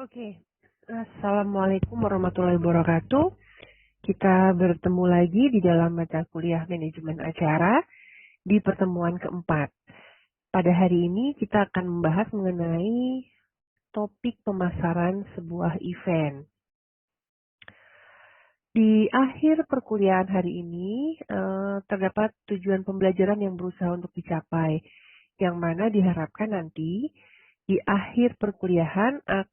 Oke, Assalamualaikum warahmatullahi wabarakatuh. Kita bertemu lagi di dalam mata kuliah manajemen acara di pertemuan keempat. Pada hari ini kita akan membahas mengenai topik pemasaran sebuah event. Di akhir perkuliahan hari ini terdapat tujuan pembelajaran yang berusaha untuk dicapai, yang mana diharapkan nanti di akhir perkuliahan akan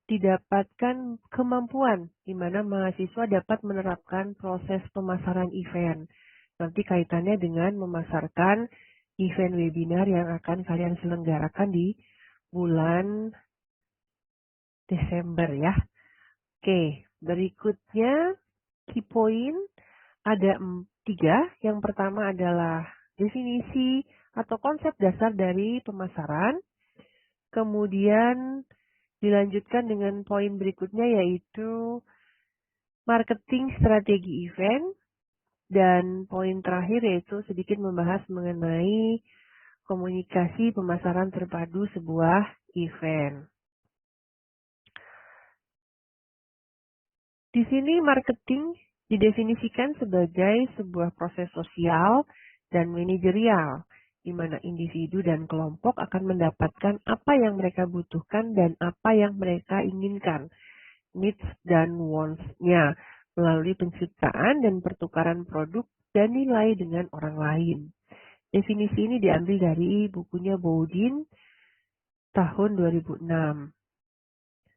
didapatkan kemampuan di mana mahasiswa dapat menerapkan proses pemasaran event. Nanti kaitannya dengan memasarkan event webinar yang akan kalian selenggarakan di bulan Desember ya. Oke, berikutnya key point ada 3. Yang pertama adalah definisi atau konsep dasar dari pemasaran. Kemudian dilanjutkan dengan poin berikutnya yaitu marketing strategi event. Dan poin terakhir yaitu sedikit membahas mengenai komunikasi pemasaran terpadu sebuah event. Di sini marketing didefinisikan sebagai sebuah proses sosial dan manajerial, di mana individu dan kelompok akan mendapatkan apa yang mereka butuhkan dan apa yang mereka inginkan, needs dan wants-nya, melalui penciptaan dan pertukaran produk dan nilai dengan orang lain. Definisi ini diambil dari bukunya Boudin tahun 2006.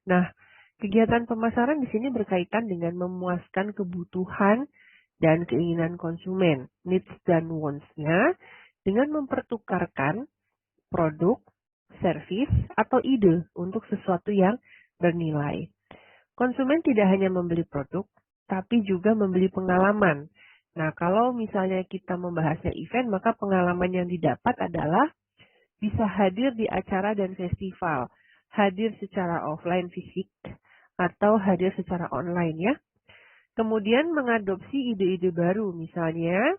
Nah, kegiatan pemasaran di sini berkaitan dengan memuaskan kebutuhan dan keinginan konsumen, needs dan wants-nya, dengan mempertukarkan produk, servis, atau ide untuk sesuatu yang bernilai. Konsumen tidak hanya membeli produk, tapi juga membeli pengalaman. Nah, kalau misalnya kita membahasnya event, maka pengalaman yang didapat adalah bisa hadir di acara dan festival, hadir secara offline fisik, atau hadir secara online ya. Kemudian mengadopsi ide-ide baru, misalnya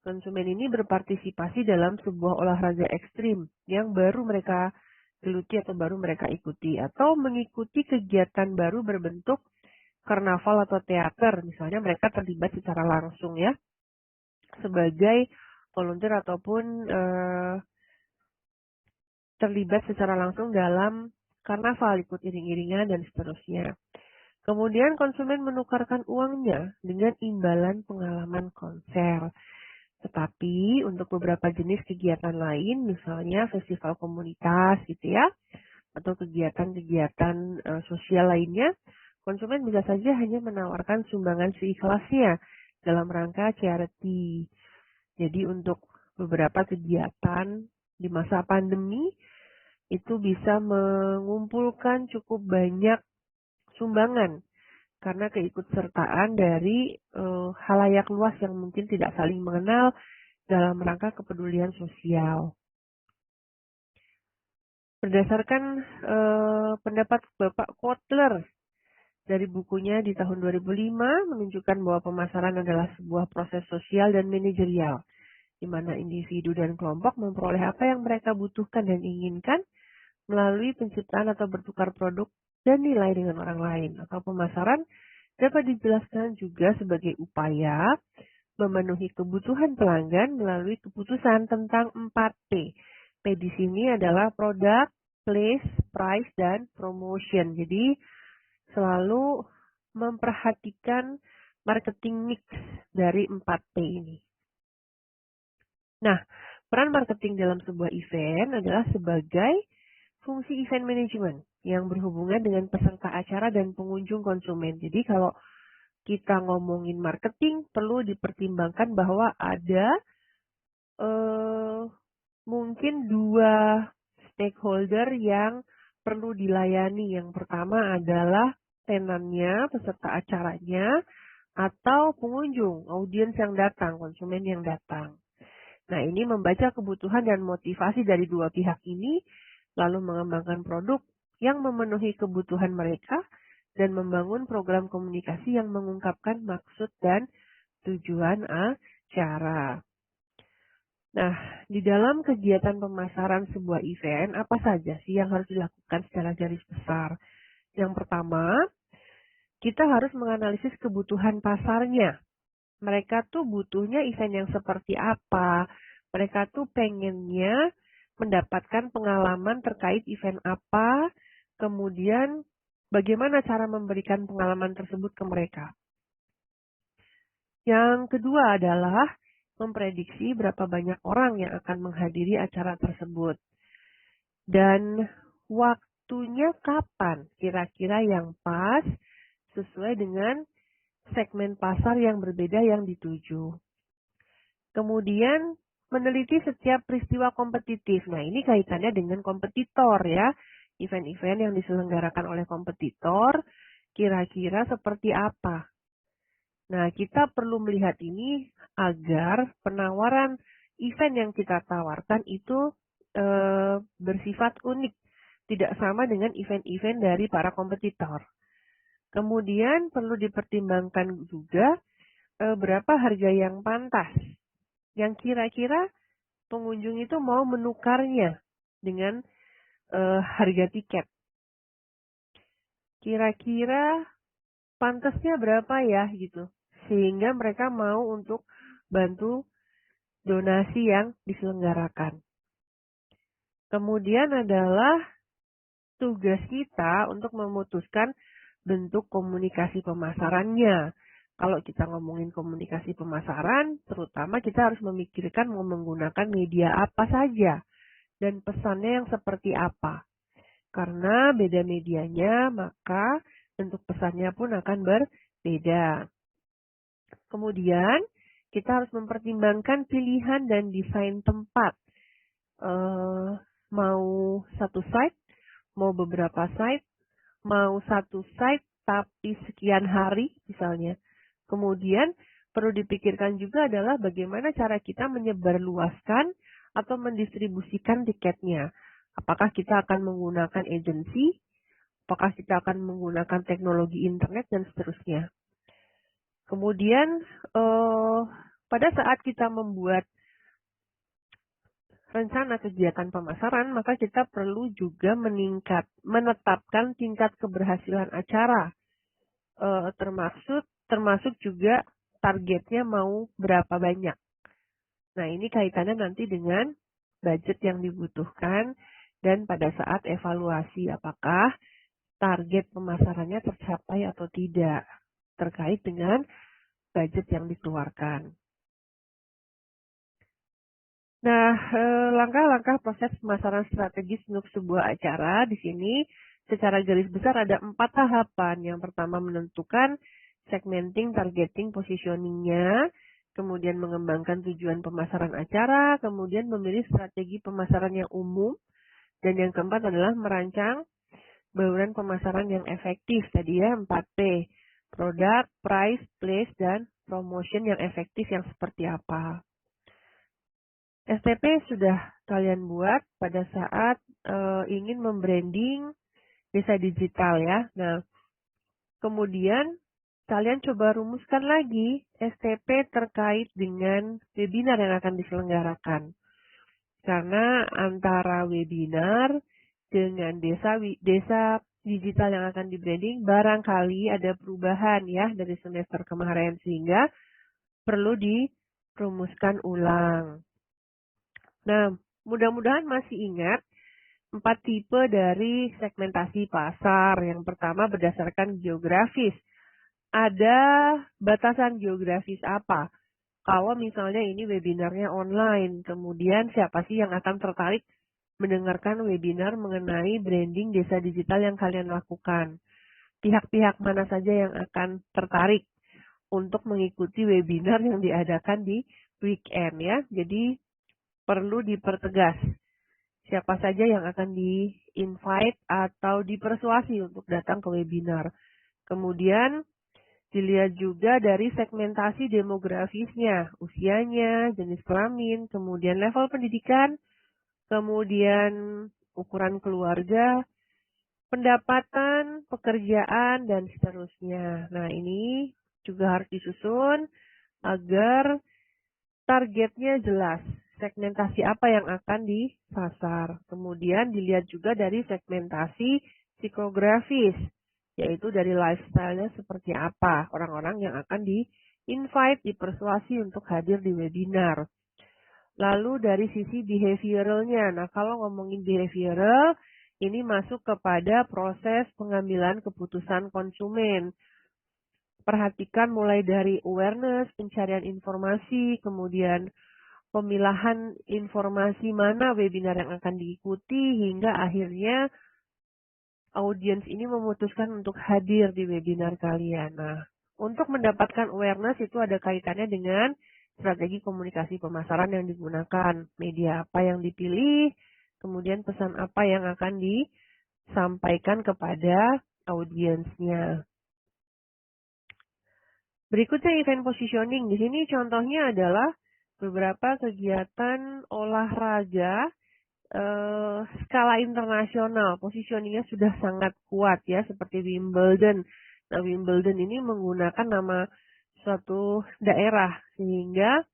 konsumen ini berpartisipasi dalam sebuah olahraga ekstrim yang baru mereka geluti atau baru mereka ikuti, atau mengikuti kegiatan baru berbentuk karnaval atau teater, misalnya mereka terlibat secara langsung ya, sebagai volunteer ataupun terlibat secara langsung dalam karnaval, ikut iring-iringan dan seterusnya. Kemudian konsumen menukarkan uangnya dengan imbalan pengalaman konser. Tetapi untuk beberapa jenis kegiatan lain, misalnya festival komunitas gitu ya, atau kegiatan-kegiatan sosial lainnya, konsumen bisa saja hanya menawarkan sumbangan seikhlasnya dalam rangka charity. Jadi untuk beberapa kegiatan di masa pandemi itu bisa mengumpulkan cukup banyak sumbangan karena keikutsertaan dari halayak luas yang mungkin tidak saling mengenal dalam rangka kepedulian sosial. Berdasarkan pendapat Bapak Kotler dari bukunya di tahun 2005 menunjukkan bahwa pemasaran adalah sebuah proses sosial dan manajerial, di mana individu dan kelompok memperoleh apa yang mereka butuhkan dan inginkan melalui penciptaan atau bertukar produk dan nilai dengan orang lain. Atau pemasaran dapat dijelaskan juga sebagai upaya memenuhi kebutuhan pelanggan melalui keputusan tentang 4P. P di sini adalah product, place, price, dan promotion. Jadi selalu memperhatikan marketing mix dari 4P ini. Nah, peran marketing dalam sebuah event adalah sebagai fungsi event management yang berhubungan dengan peserta acara dan pengunjung konsumen. Jadi kalau kita ngomongin marketing, perlu dipertimbangkan bahwa ada mungkin 2 stakeholder yang perlu dilayani. Yang pertama adalah tenannya, peserta acaranya, atau pengunjung, audiens yang datang, konsumen yang datang. Nah, ini membaca kebutuhan dan motivasi dari 2 pihak ini, lalu mengembangkan produk yang memenuhi kebutuhan mereka, dan membangun program komunikasi yang mengungkapkan maksud dan tujuan acara. Nah, di dalam kegiatan pemasaran sebuah event, apa saja sih yang harus dilakukan secara garis besar? Yang pertama, kita harus menganalisis kebutuhan pasarnya. Mereka tuh butuhnya event yang seperti apa? Mereka tuh pengennya mendapatkan pengalaman terkait event apa? Kemudian, bagaimana cara memberikan pengalaman tersebut ke mereka? Yang kedua adalah memprediksi berapa banyak orang yang akan menghadiri acara tersebut. Dan waktunya kapan kira-kira yang pas sesuai dengan segmen pasar yang berbeda yang dituju. Kemudian meneliti setiap peristiwa kompetitif. Nah, ini kaitannya dengan kompetitor ya. Event-event yang diselenggarakan oleh kompetitor kira-kira seperti apa. Nah, kita perlu melihat ini agar penawaran event yang kita tawarkan itu bersifat unik, tidak sama dengan event-event dari para kompetitor. Kemudian perlu dipertimbangkan juga berapa harga yang pantas, yang kira-kira pengunjung itu mau menukarnya dengan harga tiket. Kira-kira pantasnya berapa ya gitu, sehingga mereka mau untuk bantu donasi yang diselenggarakan. Kemudian adalah tugas kita untuk memutuskan bentuk komunikasi pemasarannya. Kalau kita ngomongin komunikasi pemasaran, terutama kita harus memikirkan mau menggunakan media apa saja dan pesannya yang seperti apa. Karena beda medianya, maka bentuk pesannya pun akan berbeda. Kemudian, kita harus mempertimbangkan pilihan dan desain tempat. Mau satu site, mau beberapa site, mau satu site tapi sekian hari misalnya. Kemudian perlu dipikirkan juga adalah bagaimana cara kita menyebarluaskan atau mendistribusikan tiketnya. Apakah kita akan menggunakan agensi, apakah kita akan menggunakan teknologi internet dan seterusnya. Kemudian pada saat kita membuat rencana kegiatan pemasaran, maka kita perlu juga menetapkan tingkat keberhasilan acara, termasuk juga targetnya mau berapa banyak. Nah, ini kaitannya nanti dengan budget yang dibutuhkan dan pada saat evaluasi apakah target pemasarannya tercapai atau tidak terkait dengan budget yang dikeluarkan. Nah, langkah-langkah proses pemasaran strategis untuk sebuah acara di sini secara garis besar ada 4 tahapan. Yang pertama menentukan segmenting, targeting, positioningnya, kemudian mengembangkan tujuan pemasaran acara, kemudian memilih strategi pemasaran yang umum, dan yang keempat adalah merancang bauran pemasaran yang efektif. Tadi ya 4P, product, price, place, dan promotion yang efektif yang seperti apa. STP sudah kalian buat pada saat ingin membranding desa digital ya. Nah, kemudian kalian coba rumuskan lagi STP terkait dengan webinar yang akan diselenggarakan. Karena antara webinar dengan desa digital yang akan di-branding barangkali ada perubahan ya dari semester kemarin sehingga perlu dirumuskan ulang. Nah, mudah-mudahan masih ingat 4 tipe dari segmentasi pasar. Yang pertama berdasarkan geografis. Ada batasan geografis apa? Kalau misalnya ini webinarnya online, kemudian siapa sih yang akan tertarik mendengarkan webinar mengenai branding desa digital yang kalian lakukan? Pihak-pihak mana saja yang akan tertarik untuk mengikuti webinar yang diadakan di weekend ya? Jadi perlu dipertegas siapa saja yang akan di-invite atau dipersuasi untuk datang ke webinar. Kemudian dilihat juga dari segmentasi demografisnya, usianya, jenis kelamin, kemudian level pendidikan, kemudian ukuran keluarga, pendapatan, pekerjaan, dan seterusnya. Nah, ini juga harus disusun agar targetnya jelas. segmentasi apa yang akan disasar. Kemudian dilihat juga dari segmentasi psikografis, yaitu dari lifestyle-nya seperti apa orang-orang yang akan di-invite, dipersuasi untuk hadir di webinar. Lalu dari sisi behavioralnya, nah kalau ngomongin behavioral, ini masuk kepada proses pengambilan keputusan konsumen. Perhatikan mulai dari awareness, pencarian informasi, kemudian pemilahan informasi mana webinar yang akan diikuti, hingga akhirnya audiens ini memutuskan untuk hadir di webinar kalian. Nah, untuk mendapatkan awareness itu ada kaitannya dengan strategi komunikasi pemasaran yang digunakan, media apa yang dipilih, kemudian pesan apa yang akan disampaikan kepada audiensnya. Berikutnya event positioning. Di sini contohnya adalah beberapa kegiatan olahraga skala internasional. Positioningnya sudah sangat kuat ya, seperti Wimbledon. Nah, Wimbledon ini menggunakan nama suatu daerah, sehingga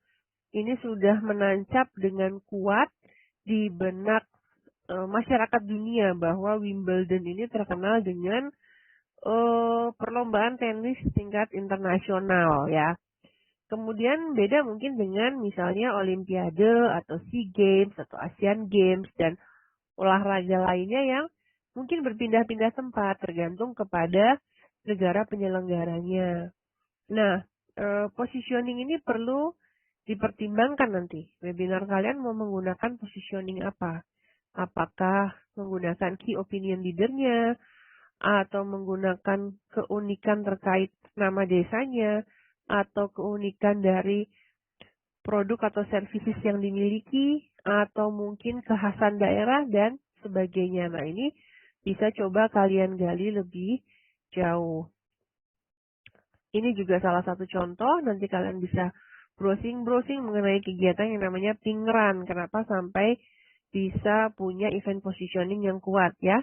ini sudah menancap dengan kuat di benak masyarakat dunia bahwa Wimbledon ini terkenal dengan perlombaan tenis tingkat internasional ya. Kemudian beda mungkin dengan misalnya Olimpiade atau SEA Games atau Asian Games dan olahraga lainnya yang mungkin berpindah-pindah tempat tergantung kepada negara penyelenggaranya. Nah, positioning ini perlu dipertimbangkan nanti. Webinar kalian mau menggunakan positioning apa? Apakah menggunakan key opinion leader-nya, atau menggunakan keunikan terkait nama desanya, atau keunikan dari produk atau services yang dimiliki, atau mungkin kekhasan daerah, dan sebagainya. Nah, ini bisa coba kalian gali lebih jauh. Ini juga salah satu contoh, nanti kalian bisa browsing-browsing mengenai kegiatan yang namanya Pink Run. Kenapa sampai bisa punya event positioning yang kuat ya.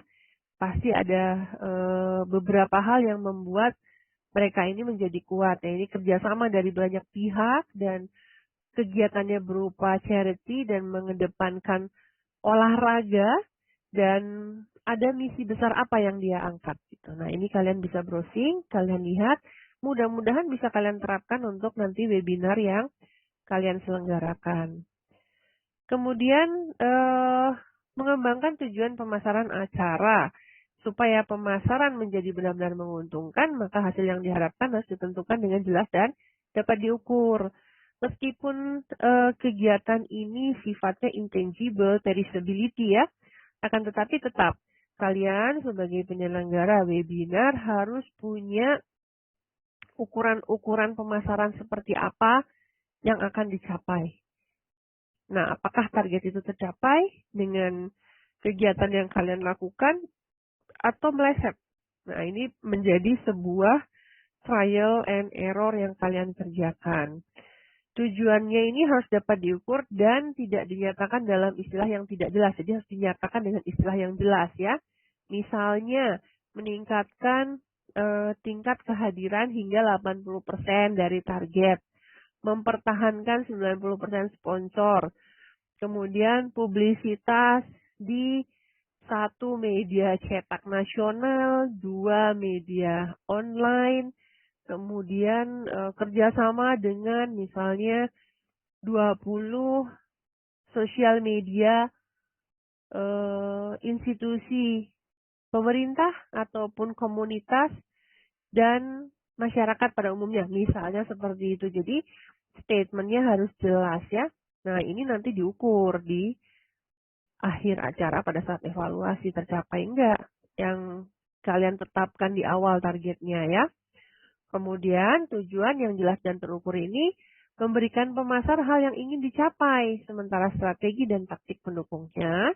Pasti ada beberapa hal yang membuat mereka ini menjadi kuat. Ya, ini kerjasama dari banyak pihak dan kegiatannya berupa charity dan mengedepankan olahraga dan ada misi besar apa yang dia angkat. Gitu. Nah, ini kalian bisa browsing, kalian lihat. Mudah-mudahan bisa kalian terapkan untuk nanti webinar yang kalian selenggarakan. Kemudian mengembangkan tujuan pemasaran acara. Supaya pemasaran menjadi benar-benar menguntungkan, maka hasil yang diharapkan harus ditentukan dengan jelas dan dapat diukur. Meskipun kegiatan ini sifatnya intangible, traceability ya, akan tetapi tetap kalian sebagai penyelenggara webinar harus punya ukuran-ukuran pemasaran seperti apa yang akan dicapai. Nah, apakah target itu tercapai dengan kegiatan yang kalian lakukan atau meleset? Nah, ini menjadi sebuah trial and error yang kalian kerjakan. Tujuannya ini harus dapat diukur dan tidak dinyatakan dalam istilah yang tidak jelas. Jadi harus dinyatakan dengan istilah yang jelas ya. Misalnya, meningkatkan tingkat kehadiran hingga 80% dari target. Mempertahankan 90% sponsor. Kemudian publisitas di 1 media cetak nasional, 2 media online, kemudian kerjasama dengan misalnya 20 sosial media institusi pemerintah ataupun komunitas dan masyarakat pada umumnya, misalnya seperti itu. Jadi statementnya harus jelas ya. Nah, ini nanti diukur di akhir acara pada saat evaluasi tercapai enggak yang kalian tetapkan di awal targetnya ya. Kemudian tujuan yang jelas dan terukur ini memberikan pemasar hal yang ingin dicapai, sementara strategi dan taktik pendukungnya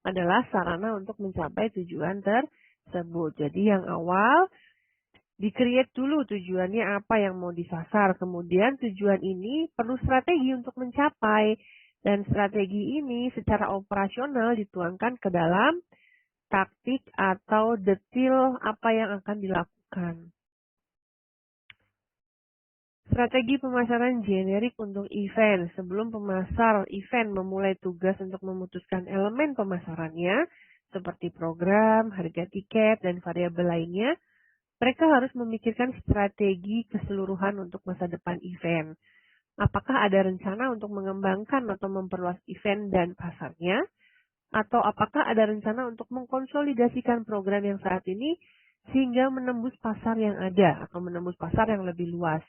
adalah sarana untuk mencapai tujuan tersebut. Jadi yang awal di-create dulu tujuannya apa yang mau disasar, kemudian tujuan ini perlu strategi untuk mencapai. Dan strategi ini secara operasional dituangkan ke dalam taktik atau detail apa yang akan dilakukan. Strategi pemasaran generik untuk event. Sebelum pemasar event memulai tugas untuk memutuskan elemen pemasarannya, seperti program, harga tiket, dan variabel lainnya, mereka harus memikirkan strategi keseluruhan untuk masa depan event. Apakah ada rencana untuk mengembangkan atau memperluas event dan pasarnya? Atau apakah ada rencana untuk mengkonsolidasikan program yang saat ini sehingga menembus pasar yang ada atau menembus pasar yang lebih luas?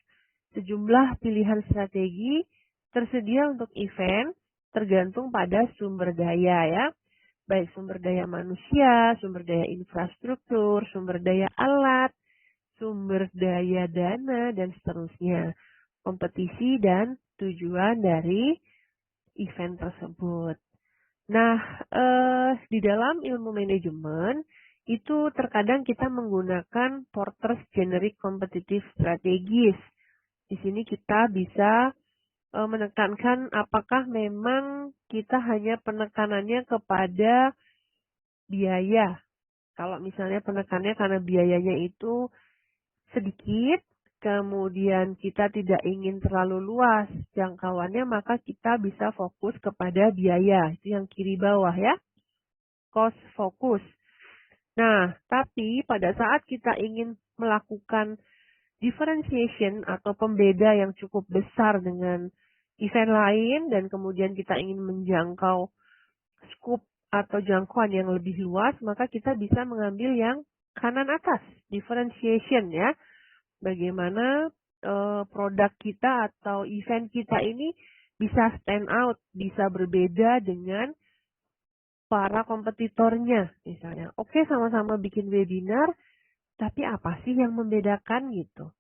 Sejumlah pilihan strategi tersedia untuk event tergantung pada sumber daya ya, baik sumber daya manusia, sumber daya infrastruktur, sumber daya alat, sumber daya dana, dan seterusnya. Kompetisi dan tujuan dari event tersebut. Nah, di dalam ilmu manajemen, itu terkadang kita menggunakan Porter's Generic Competitive Strategies. Di sini kita bisa menekankan apakah memang kita hanya penekanannya kepada biaya. Kalau misalnya penekannya karena biayanya itu sedikit, kemudian kita tidak ingin terlalu luas jangkauannya, maka kita bisa fokus kepada biaya. Itu yang kiri bawah ya, cost focus. Nah, tapi pada saat kita ingin melakukan differentiation atau pembeda yang cukup besar dengan event lain dan kemudian kita ingin menjangkau scope atau jangkauan yang lebih luas, maka kita bisa mengambil yang kanan atas, differentiation ya. Bagaimana produk kita atau event kita ini bisa stand out, bisa berbeda dengan para kompetitornya misalnya. Oke, sama-sama bikin webinar, tapi apa sih yang membedakan gitu?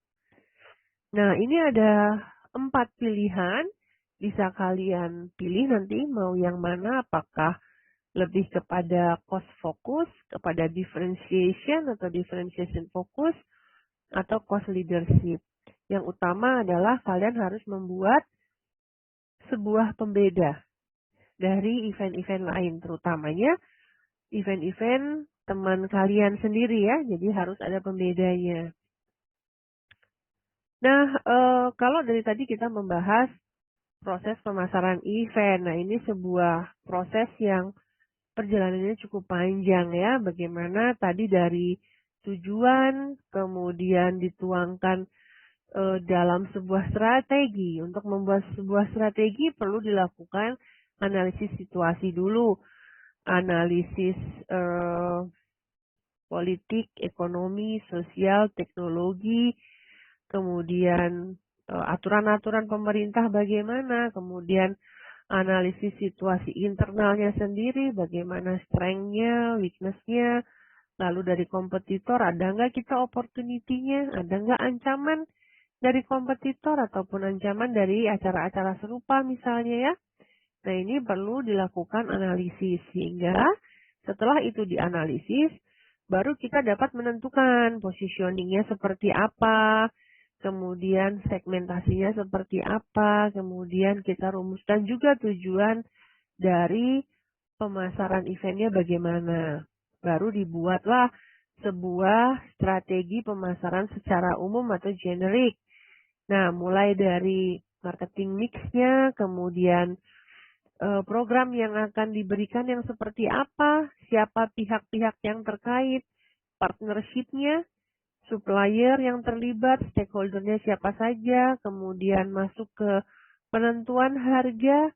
Nah, ini ada 4 pilihan, bisa kalian pilih nanti mau yang mana, apakah lebih kepada cost focus, kepada differentiation atau differentiation focus, atau cost leadership. Yang utama adalah kalian harus membuat sebuah pembeda dari event-event lain, terutamanya event-event teman kalian sendiri ya, jadi harus ada pembedanya. Nah, kalau dari tadi kita membahas proses pemasaran event, nah ini sebuah proses yang perjalanannya cukup panjang ya, bagaimana tadi dari tujuan, kemudian dituangkan dalam sebuah strategi. Untuk membuat sebuah strategi perlu dilakukan analisis situasi dulu, analisis politik, ekonomi, sosial, teknologi, kemudian aturan-aturan pemerintah bagaimana, kemudian analisis situasi internalnya sendiri, bagaimana strength-nya, weakness-nya, lalu dari kompetitor ada nggak kita opportunity-nya, ada nggak ancaman dari kompetitor ataupun ancaman dari acara-acara serupa misalnya ya. Nah, ini perlu dilakukan analisis sehingga setelah itu dianalisis baru kita dapat menentukan positioningnya seperti apa, kemudian segmentasinya seperti apa, kemudian kita rumuskan juga tujuan dari pemasaran eventnya bagaimana. Baru dibuatlah sebuah strategi pemasaran secara umum atau generik. Nah, mulai dari marketing mix-nya, kemudian program yang akan diberikan yang seperti apa, siapa pihak-pihak yang terkait, partnership-nya, supplier yang terlibat, stakeholder-nya siapa saja, kemudian masuk ke penentuan harga,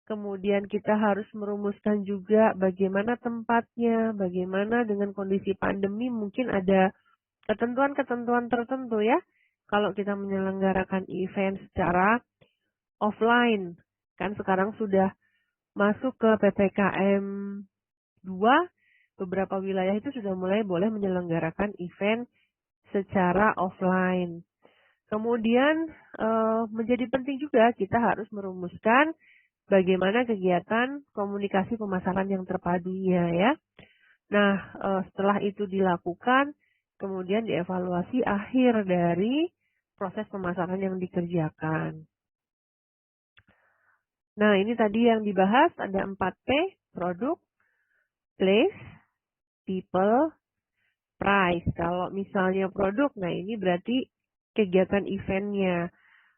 kemudian kita harus merumuskan juga bagaimana tempatnya, bagaimana dengan kondisi pandemi mungkin ada ketentuan-ketentuan tertentu ya. Kalau kita menyelenggarakan event secara offline, kan sekarang sudah masuk ke PPKM 2, beberapa wilayah itu sudah mulai boleh menyelenggarakan event secara offline. Kemudian menjadi penting juga kita harus merumuskan bagaimana kegiatan komunikasi pemasaran yang terpadunya ya. Nah, setelah itu dilakukan, kemudian dievaluasi akhir dari proses pemasaran yang dikerjakan. Nah, ini tadi yang dibahas ada 4P, produk, place, people, price. Kalau misalnya produk, nah ini berarti kegiatan eventnya.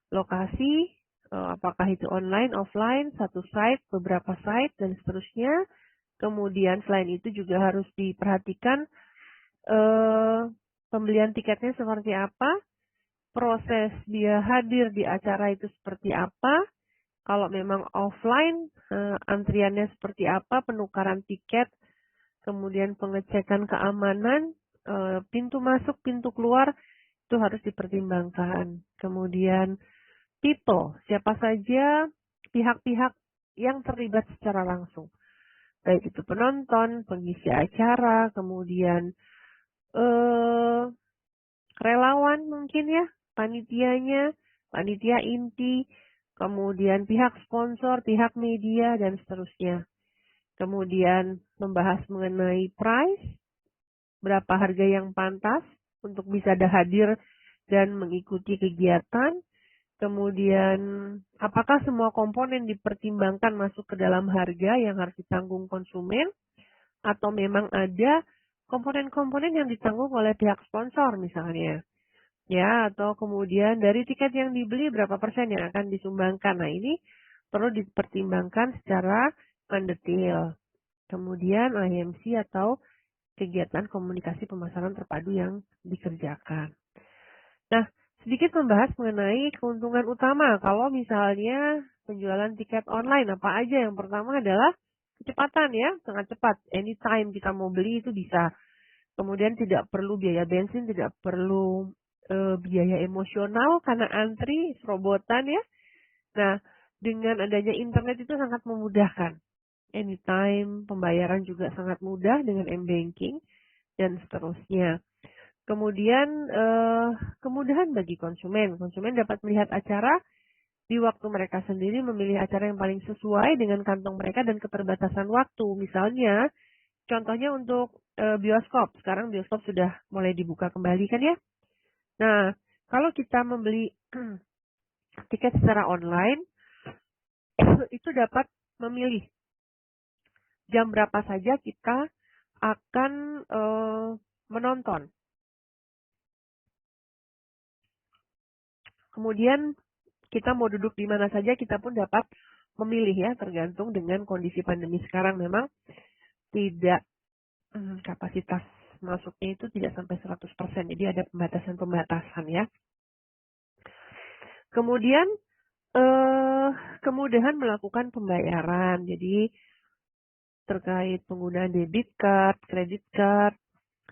lokasi, apakah itu online, offline, satu site, beberapa site, dan seterusnya. Kemudian selain itu juga harus diperhatikan pembelian tiketnya seperti apa, proses dia hadir di acara itu seperti apa, kalau memang offline, antriannya seperti apa, penukaran tiket, kemudian pengecekan keamanan, pintu masuk, pintu keluar, itu harus dipertimbangkan. Kemudian people, siapa saja pihak-pihak yang terlibat secara langsung. Baik itu penonton, pengisi acara, kemudian relawan mungkin ya, panitianya, panitia inti, kemudian pihak sponsor, pihak media, dan seterusnya. Kemudian membahas mengenai price, berapa harga yang pantas untuk bisa hadir dan mengikuti kegiatan. Kemudian, apakah semua komponen dipertimbangkan masuk ke dalam harga yang harus ditanggung konsumen, atau memang ada komponen-komponen yang ditanggung oleh pihak sponsor misalnya. Ya, atau kemudian dari tiket yang dibeli berapa persen yang akan disumbangkan. Nah, ini perlu dipertimbangkan secara mendetail. Kemudian IMC atau kegiatan komunikasi pemasaran terpadu yang dikerjakan. Nah, sedikit membahas mengenai keuntungan utama kalau misalnya penjualan tiket online. Apa aja? Yang pertama adalah kecepatan ya, sangat cepat. Anytime kita mau beli itu bisa. Kemudian tidak perlu biaya bensin, tidak perlu biaya emosional karena antri, serobotan ya. Nah, dengan adanya internet itu sangat memudahkan. Anytime, pembayaran juga sangat mudah dengan m-banking, dan seterusnya. Kemudian, kemudahan bagi konsumen. Konsumen dapat melihat acara di waktu mereka sendiri, memilih acara yang paling sesuai dengan kantong mereka dan keterbatasan waktu. Misalnya, contohnya untuk bioskop. Sekarang bioskop sudah mulai dibuka kembali kan ya. Nah, kalau kita membeli tiket secara online, itu dapat memilih jam berapa saja kita akan menonton. Kemudian kita mau duduk di mana saja, kita pun dapat memilih ya, tergantung dengan kondisi pandemi sekarang. Memang tidak, kapasitas masuknya itu tidak sampai 100%, jadi ada pembatasan-pembatasan ya. Kemudian, kemudahan melakukan pembayaran, jadi terkait penggunaan debit card, kredit card,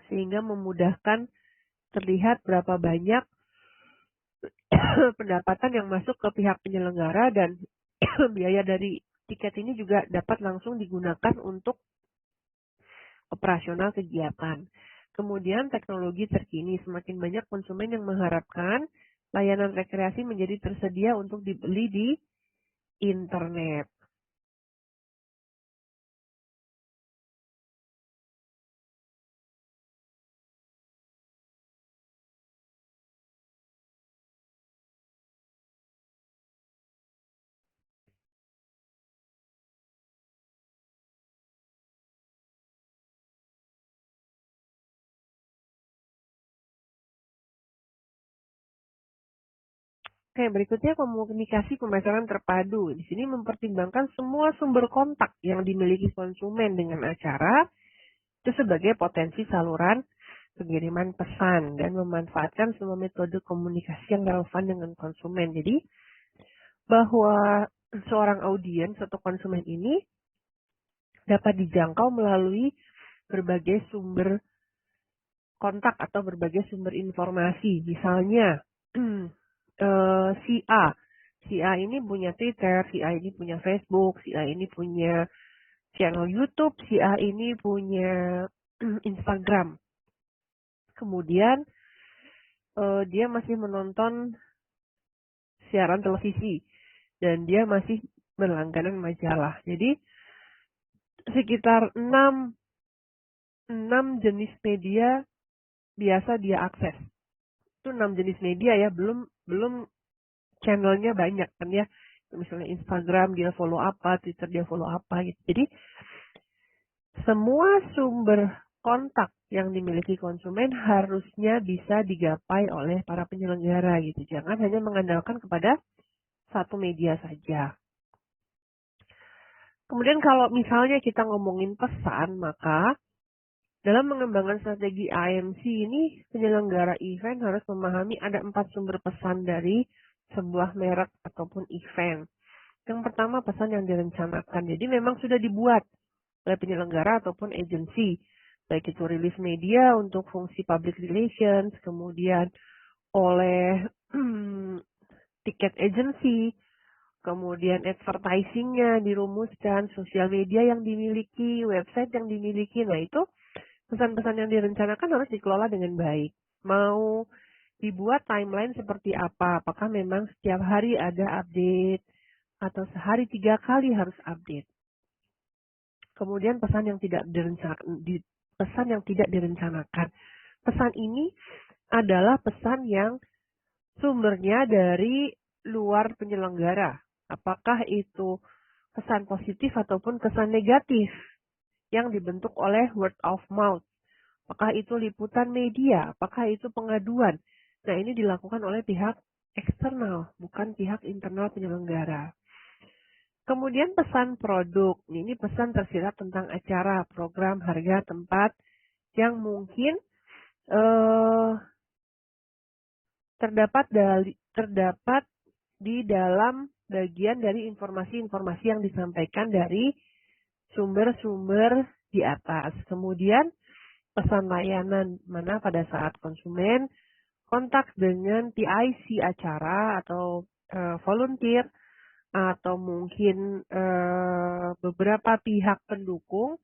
sehingga memudahkan terlihat berapa banyak pendapatan yang masuk ke pihak penyelenggara, dan biaya dari tiket ini juga dapat langsung digunakan untuk operasional kegiatan. Kemudian teknologi terkini, semakin banyak konsumen yang mengharapkan layanan rekreasi menjadi tersedia untuk dibeli di internet. Oke, berikutnya komunikasi pemasaran terpadu. Di sini mempertimbangkan semua sumber kontak yang dimiliki konsumen dengan acara itu sebagai potensi saluran pengiriman pesan dan memanfaatkan semua metode komunikasi yang relevan dengan konsumen. Jadi, bahwa seorang audiens atau konsumen ini dapat dijangkau melalui berbagai sumber kontak atau berbagai sumber informasi. Misalnya, si A. Si A ini punya Twitter, si A ini punya Facebook, si A ini punya channel YouTube, si A ini punya Instagram. Kemudian, dia masih menonton siaran televisi dan dia masih berlangganan majalah. Jadi, sekitar 6 jenis media biasa dia akses. Itu 6 jenis media ya, belum channelnya banyak kan ya. Misalnya Instagram dia follow apa, Twitter dia follow apa gitu. Jadi semua sumber kontak yang dimiliki konsumen harusnya bisa digapai oleh para penyelenggara gitu. Jangan hanya mengandalkan kepada satu media saja. Kemudian kalau misalnya kita ngomongin pesan, maka dalam mengembangkan strategi IMC ini, penyelenggara event harus memahami ada 4 sumber pesan dari sebuah merek ataupun event. Yang pertama, pesan yang direncanakan. Jadi memang sudah dibuat oleh penyelenggara ataupun agensi, baik itu rilis media untuk fungsi public relations, kemudian oleh tiket agency, kemudian advertisingnya dirumuskan, sosial media yang dimiliki, website yang dimiliki. Nah itu pesan-pesan yang direncanakan harus dikelola dengan baik. Mau dibuat timeline seperti apa? Apakah memang setiap hari ada update atau sehari 3 kali harus update? Kemudian pesan yang tidak direncanakan. Pesan ini adalah pesan yang sumbernya dari luar penyelenggara. Apakah itu kesan positif ataupun kesan negatif yang dibentuk oleh word of mouth. Apakah itu liputan media, apakah itu pengaduan. Nah, ini dilakukan oleh pihak eksternal, bukan pihak internal penyelenggara. Kemudian pesan produk. Ini pesan tersirat tentang acara, program, harga, tempat yang mungkin terdapat di dalam bagian dari informasi-informasi yang disampaikan dari sumber-sumber di atas. Kemudian pesan layanan, mana pada saat konsumen kontak dengan PIC acara atau volunteer atau mungkin beberapa pihak pendukung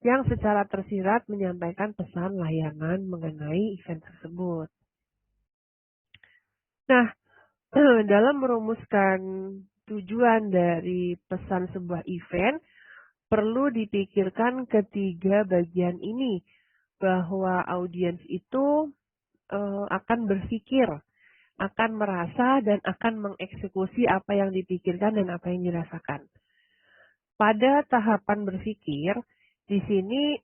yang secara tersirat menyampaikan pesan layanan mengenai event tersebut. Nah, dalam merumuskan tujuan dari pesan sebuah event, perlu dipikirkan ketiga bagian ini, bahwa audiens itu akan berpikir, akan merasa, dan akan mengeksekusi apa yang dipikirkan dan apa yang dirasakan. Pada tahapan berpikir, di sini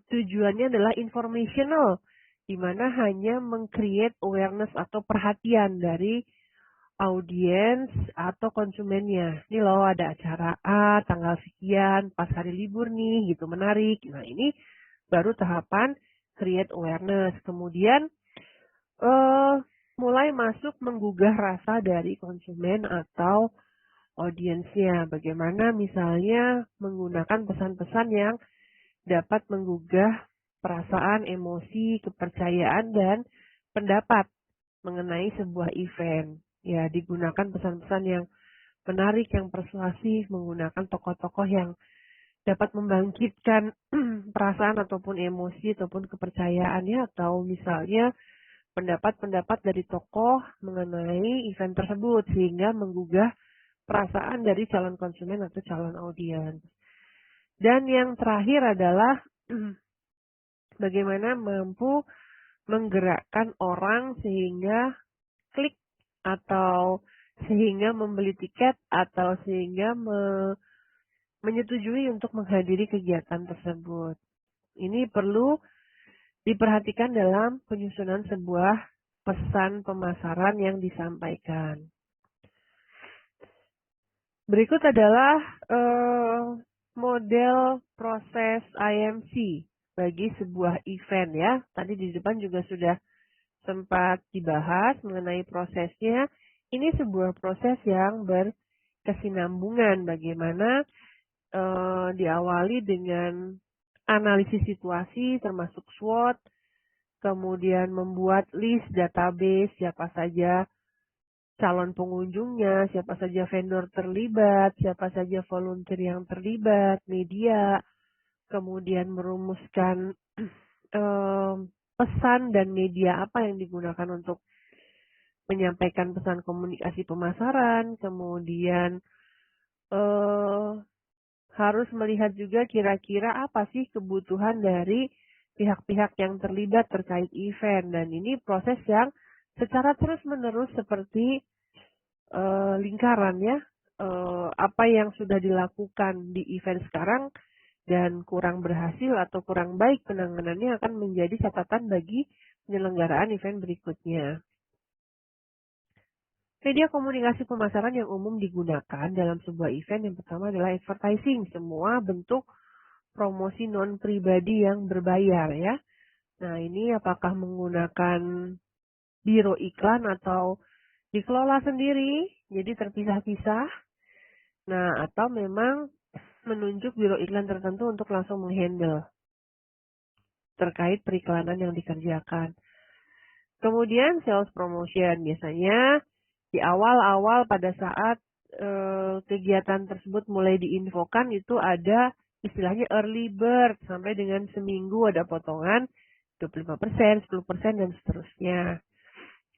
tujuannya adalah informational, di mana hanya meng-create awareness atau perhatian dari audiens atau konsumennya. Ini loh ada acara A, tanggal sekian, pas hari libur nih, gitu, menarik. Nah ini baru tahapan create awareness. Kemudian mulai masuk menggugah rasa dari konsumen atau audiensnya. Bagaimana misalnya menggunakan pesan-pesan yang dapat menggugah perasaan, emosi, kepercayaan, dan pendapat mengenai sebuah event. Ya, digunakan pesan-pesan yang menarik, yang persuasif, menggunakan tokoh-tokoh yang dapat membangkitkan perasaan ataupun emosi ataupun kepercayaannya, atau misalnya pendapat-pendapat dari tokoh mengenai event tersebut sehingga menggugah perasaan dari calon konsumen atau calon audiens. Dan yang terakhir adalah bagaimana mampu menggerakkan orang sehingga klik atau sehingga membeli tiket atau sehingga menyetujui untuk menghadiri kegiatan tersebut. Ini perlu diperhatikan dalam penyusunan sebuah pesan pemasaran yang disampaikan. Berikut adalah model proses IMC bagi sebuah event ya. Tadi di depan juga sudah sempat dibahas mengenai prosesnya. Ini sebuah proses yang berkesinambungan, bagaimana diawali dengan analisis situasi termasuk SWOT, kemudian membuat list database siapa saja calon pengunjungnya, siapa saja vendor terlibat, siapa saja volunteer yang terlibat, media, kemudian merumuskan pesan dan media apa yang digunakan untuk menyampaikan pesan komunikasi pemasaran, kemudian harus melihat juga kira-kira apa sih kebutuhan dari pihak-pihak yang terlibat terkait event, dan ini proses yang secara terus-menerus seperti lingkaran ya, apa yang sudah dilakukan di event sekarang dan kurang berhasil atau kurang baik penanganannya akan menjadi catatan bagi penyelenggaraan event berikutnya. Media komunikasi pemasaran yang umum digunakan dalam sebuah event yang pertama adalah advertising, semua bentuk promosi non-pribadi yang berbayar ya. Nah, ini apakah menggunakan biro iklan atau dikelola sendiri, jadi terpisah-pisah. Nah, atau memang menunjuk biro iklan tertentu untuk langsung menghandle terkait periklanan yang dikerjakan. Kemudian sales promotion, biasanya di awal-awal pada saat kegiatan tersebut mulai diinfokan itu ada istilahnya early bird, sampai dengan seminggu ada potongan 25%, 10%, dan seterusnya.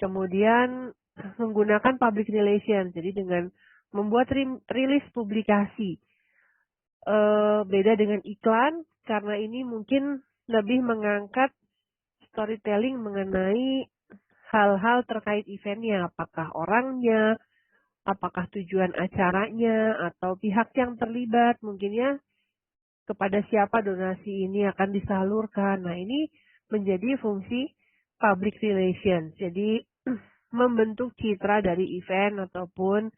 Kemudian menggunakan public relations, jadi dengan membuat rilis publikasi. Beda dengan iklan, karena ini mungkin lebih mengangkat storytelling mengenai hal-hal terkait eventnya, apakah orangnya, apakah tujuan acaranya, atau pihak yang terlibat, mungkin ya kepada siapa donasi ini akan disalurkan. Nah, ini menjadi fungsi public relations. Jadi, membentuk citra dari event ataupun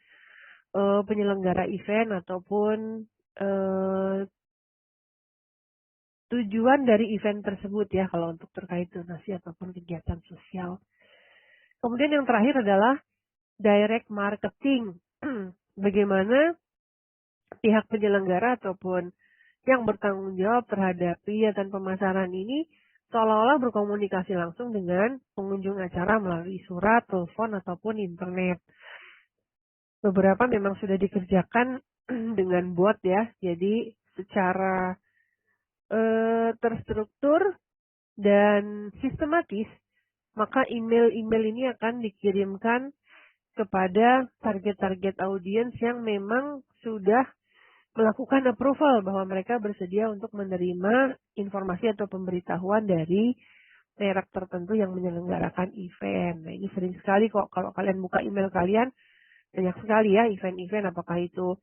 penyelenggara event ataupun tujuan dari event tersebut ya, kalau untuk terkait donasi ataupun kegiatan sosial. Kemudian yang terakhir adalah direct marketing. Bagaimana pihak penyelenggara ataupun yang bertanggung jawab terhadap kegiatan pemasaran ini seolah-olah berkomunikasi langsung dengan pengunjung acara melalui surat, telepon, ataupun internet. Beberapa memang sudah dikerjakan dengan bot ya, jadi secara terstruktur dan sistematis, maka email-email ini akan dikirimkan kepada target-target audiens yang memang sudah melakukan approval bahwa mereka bersedia untuk menerima informasi atau pemberitahuan dari merek tertentu yang menyelenggarakan event. Nah, ini sering sekali kok kalau kalian buka email kalian, banyak sekali ya event-event, apakah itu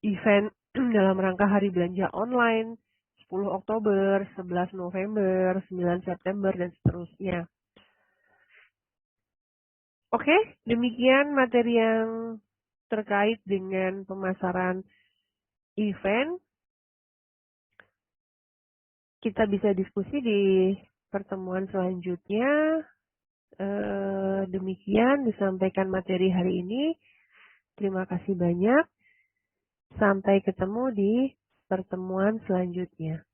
event dalam rangka hari belanja online, 10 Oktober, 11 November, 9 September, dan seterusnya. Oke, demikian materi yang terkait dengan pemasaran event. Kita bisa diskusi di pertemuan selanjutnya. Demikian disampaikan materi hari ini. Terima kasih banyak. Sampai ketemu di pertemuan selanjutnya.